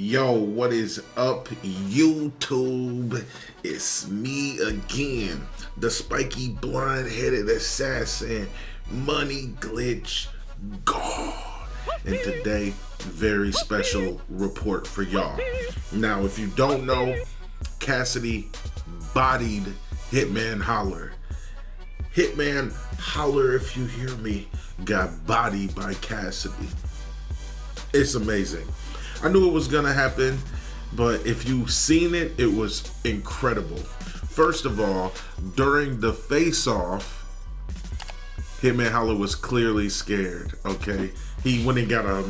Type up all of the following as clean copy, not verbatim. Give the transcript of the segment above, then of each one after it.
Yo, what is up, YouTube? It's me again, the spiky blonde-headed assassin, Money Glitch God. And today, very special report for y'all. Now, if you don't know, Cassidy bodied Hitman Holla. Hitman Holla, if you hear me, got bodied by Cassidy. It's amazing. I knew it was gonna happen, but if you've seen it, it was incredible. First of all, during the face-off, Hitman Holla was clearly scared. Okay, he went and got a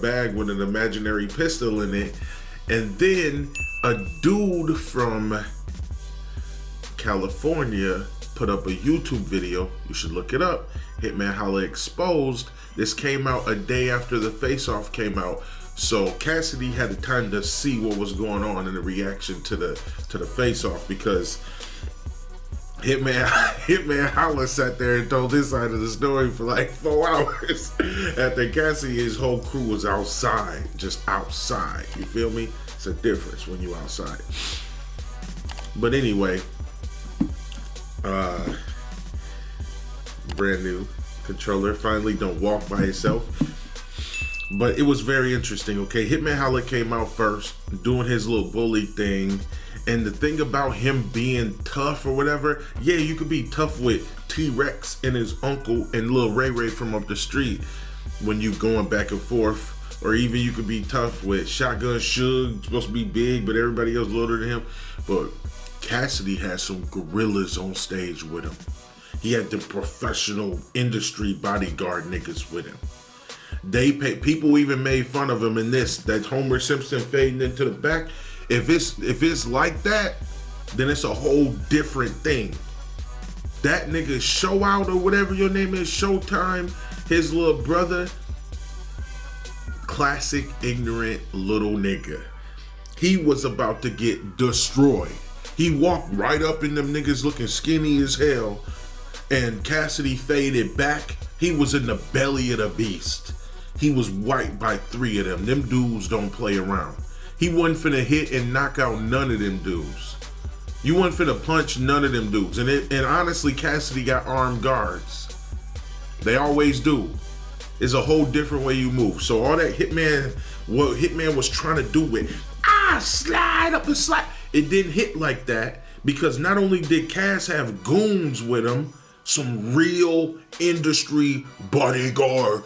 bag with an imaginary pistol in it, and then a dude from California put up a YouTube video. You should look it up. Hitman Holla exposed. This came out a day after the face-off came out. So Cassidy had the time to see what was going on in the reaction to the face-off, because Hitman Holla sat there and told his side of the story for like 4 hours after Cassidy and his whole crew was outside, just outside. You feel me? It's a difference when you outside. But anyway, brand new controller finally don't walk by itself. But it was very interesting, okay? Hitman Holla came out first, doing his little bully thing. And the thing about him being tough or whatever, yeah, you could be tough with T-Rex and his uncle and Lil Ray Ray from up the street when you going back and forth. Or even you could be tough with Shotgun Suge, supposed to be big, but everybody else littler than him. But Cassidy had some gorillas on stage with him. He had the professional industry bodyguard niggas with him. People even made fun of him in that Homer Simpson fading into the back. If it's like that, then it's a whole different thing. That nigga Show Out or whatever your name is, Showtime, his little brother, classic ignorant little nigga. He was about to get destroyed. He walked right up in them niggas looking skinny as hell, and Cassidy faded back. He was in the belly of the beast. He was wiped by 3 of them. Them dudes don't play around. He wasn't finna hit and knock out none of them dudes. You wasn't finna punch none of them dudes. And honestly, Cassidy got armed guards. They always do. It's a whole different way you move. So all that what Hitman was trying to do with, slide up and slide, it didn't hit like that, because not only did Cass have goons with him, some real industry bodyguard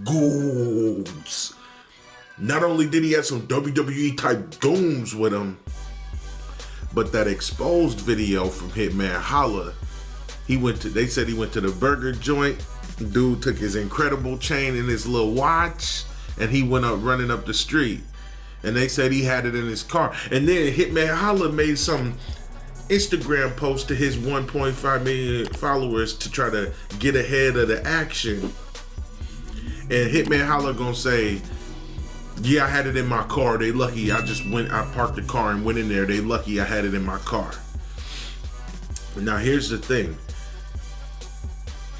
goons. Not only did he have some WWE type goons with him, but that exposed video from Hitman Holla, they said he went to the burger joint. Dude took his incredible chain and his little watch, and he went up running up the street. And they said he had it in his car. And then Hitman Holla made some Instagram post to his 1.5 million followers to try to get ahead of the action. And Hitman Holla gonna say, yeah, I had it in my car. They lucky I parked the car and went in there. They lucky I had it in my car. Now here's the thing.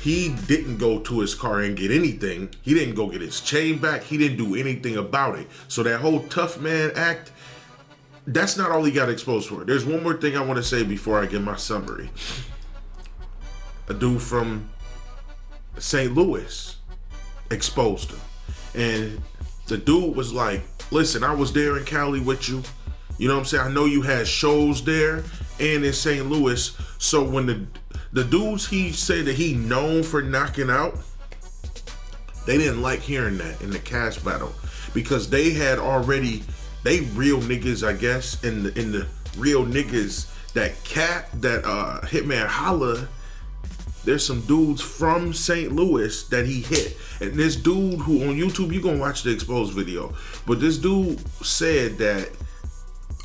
He didn't go to his car and get anything. He didn't go get his chain back. He didn't do anything about it. So that whole tough man act, that's not all he got exposed for. There's one more thing I want to say before I get my summary. A dude from St. Louis exposed him. And the dude was like, listen, I was there in Cali with you. You know what I'm saying? I know you had shows there and in St. Louis. So when the dudes he said that he known for knocking out, they didn't like hearing that in the Cash battle, because they had already, they real niggas, I guess, in the real niggas that Hitman Holla, there's some dudes from St. Louis that he hit. And this dude who on YouTube, you gonna watch the exposed video, but this dude said that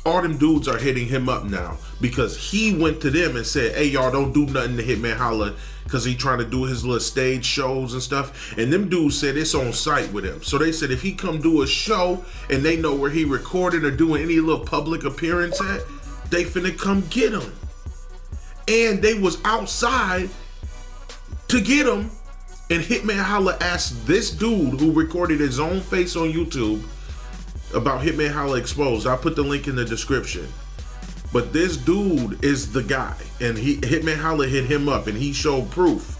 all them dudes are hitting him up now because he went to them and said, hey, y'all don't do nothing to Hitman Holla, because he trying to do his little stage shows and stuff. And them dudes said it's on site with him. So they said if he come do a show and they know where he recorded or doing any little public appearance at, they finna come get him. And they was outside to get him. And Hitman Holla asked this dude who recorded his own face on YouTube about Hitman Holla Exposed. I'll put the link in the description. But this dude is the guy, and Hitman Holla hit him up, and he showed proof.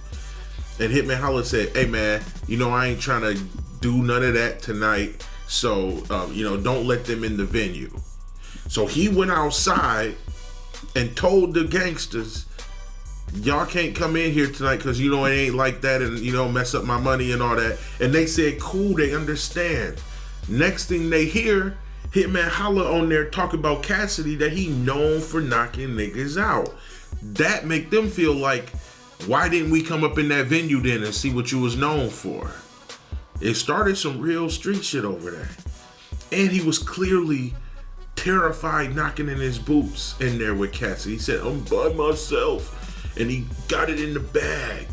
And Hitman Holla said, "Hey man, you know I ain't trying to do none of that tonight, so you know, don't let them in the venue." So he went outside and told the gangsters, "Y'all can't come in here tonight because you know it ain't like that, and you know mess up my money and all that." And they said, "Cool, they understand." Next thing they hear, Hitman Holla on there talk about Cassidy, that he known for knocking niggas out. That make them feel like, why didn't we come up in that venue then and see what you was known for? It started some real street shit over there. And he was clearly terrified knocking in his boots in there with Cassidy. He said, "I'm by myself." And he got it in the bag.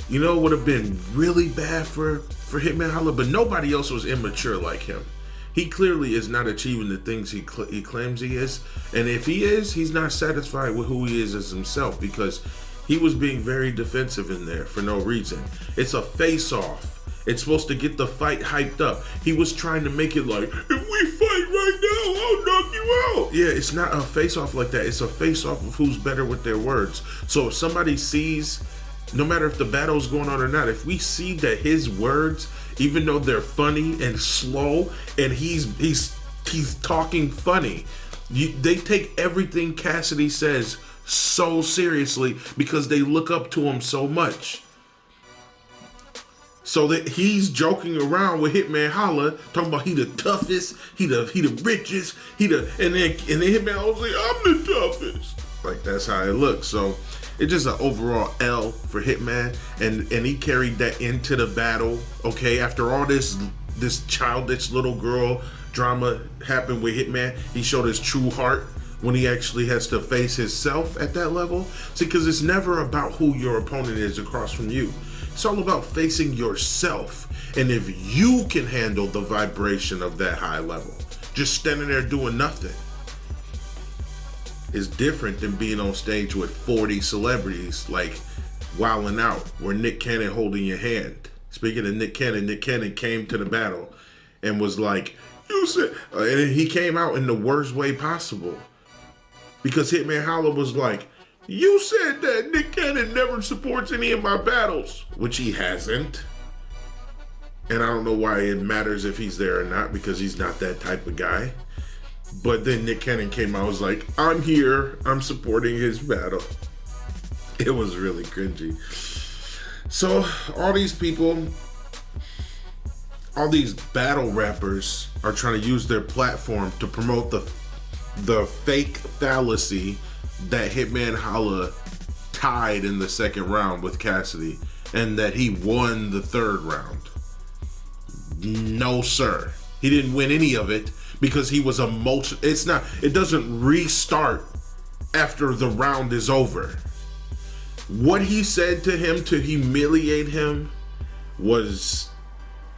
You know, it would have been really bad for Hitman Holla, but nobody else was immature like him. He clearly is not achieving the things he claims he is. And if he is, he's not satisfied with who he is as himself, because he was being very defensive in there for no reason. It's a face-off. It's supposed to get the fight hyped up. He was trying to make it like, if we fight right now, I'll knock you out. Yeah, it's not a face-off like that. It's a face-off of who's better with their words. So if somebody sees, no matter if the battle's going on or not, if we see that his words, even though they're funny and slow, and he's talking funny, they take everything Cassidy says so seriously because they look up to him so much. So that he's joking around with Hitman Holla, talking about he the toughest, he the richest, and then Hitman Holla's like, "I'm the toughest." Like, that's how it looks. So it's just an overall L for Hitman, and he carried that into the battle. Okay, after all this childish little girl drama happened with Hitman, he showed his true heart when he actually has to face himself at that level. See, because it's never about who your opponent is across from you. It's all about facing yourself. And if you can handle the vibration of that high level, just standing there doing nothing, is different than being on stage with 40 celebrities, like Wildin' Out, where Nick Cannon holding your hand. Speaking of Nick Cannon came to the battle and was like, "You said," and he came out in the worst way possible. Because Hitman Holla was like, "You said that Nick Cannon never supports any of my battles," which he hasn't. And I don't know why it matters if he's there or not, because he's not that type of guy. But then Nick Cannon came out and was like, "I'm here, I'm supporting his battle." It was really cringy. So all these people, all these battle rappers are trying to use their platform to promote the fake fallacy that Hitman Holla tied in the second round with Cassidy, and that he won the third round. No, sir. He didn't win any of it because he was it doesn't restart after the round is over. What he said to him to humiliate him was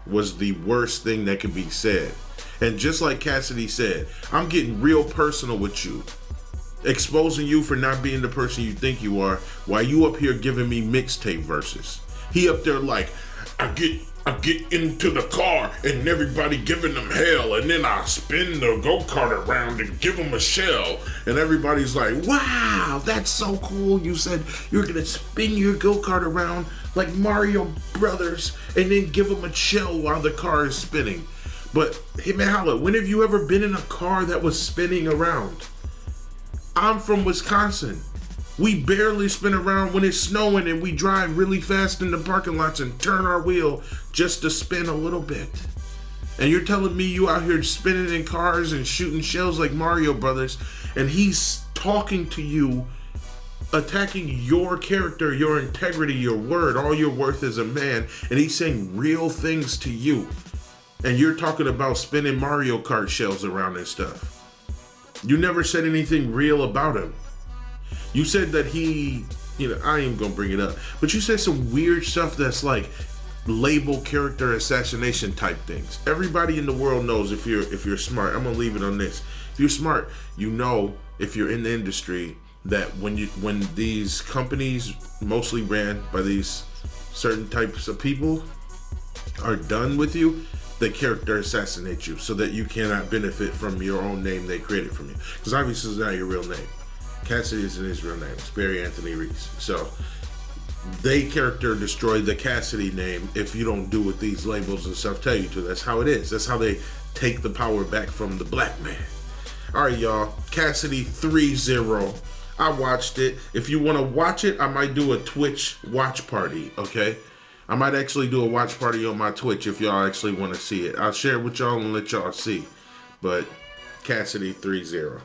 the worst thing that could be said. And just like Cassidy said, "I'm getting real personal with you, exposing you for not being the person you think you are, while you up here giving me mixtape verses." He up there like, I get into the car and everybody giving them hell, and then I spin the go-kart around and give them a shell, and everybody's like, "Wow, that's so cool. You said you're gonna spin your go-kart around like Mario Brothers and then give them a shell while the car is spinning." But Hitman Holla, when have you ever been in a car that was spinning around? I'm from Wisconsin. We barely spin around when it's snowing, and we drive really fast in the parking lots and turn our wheel just to spin a little bit. And you're telling me you out here spinning in cars and shooting shells like Mario Brothers, and he's talking to you, attacking your character, your integrity, your word, all your worth as a man, and he's saying real things to you. And you're talking about spinning Mario Kart shells around and stuff. You never said anything real about him. You said that he, I ain't gonna bring it up, but you said some weird stuff that's like label character assassination type things. Everybody in the world knows if you're smart. I'm gonna leave it on this. If you're smart, you know, if you're in the industry, that when these companies, mostly ran by these certain types of people, are done with you, the character assassinates you so that you cannot benefit from your own name they created from you. Because obviously it's not your real name. Cassidy isn't his real name. It's Barry Anthony Reese. So they character destroy the Cassidy name if you don't do what these labels and stuff tell you to. That's how it is. That's how they take the power back from the black man. All right, y'all. Cassidy 3-0. I watched it. If you want to watch it, I might do a Twitch watch party, okay? I might actually do a watch party on my Twitch if y'all actually want to see it. I'll share it with y'all and let y'all see. But Cassidy 3-0.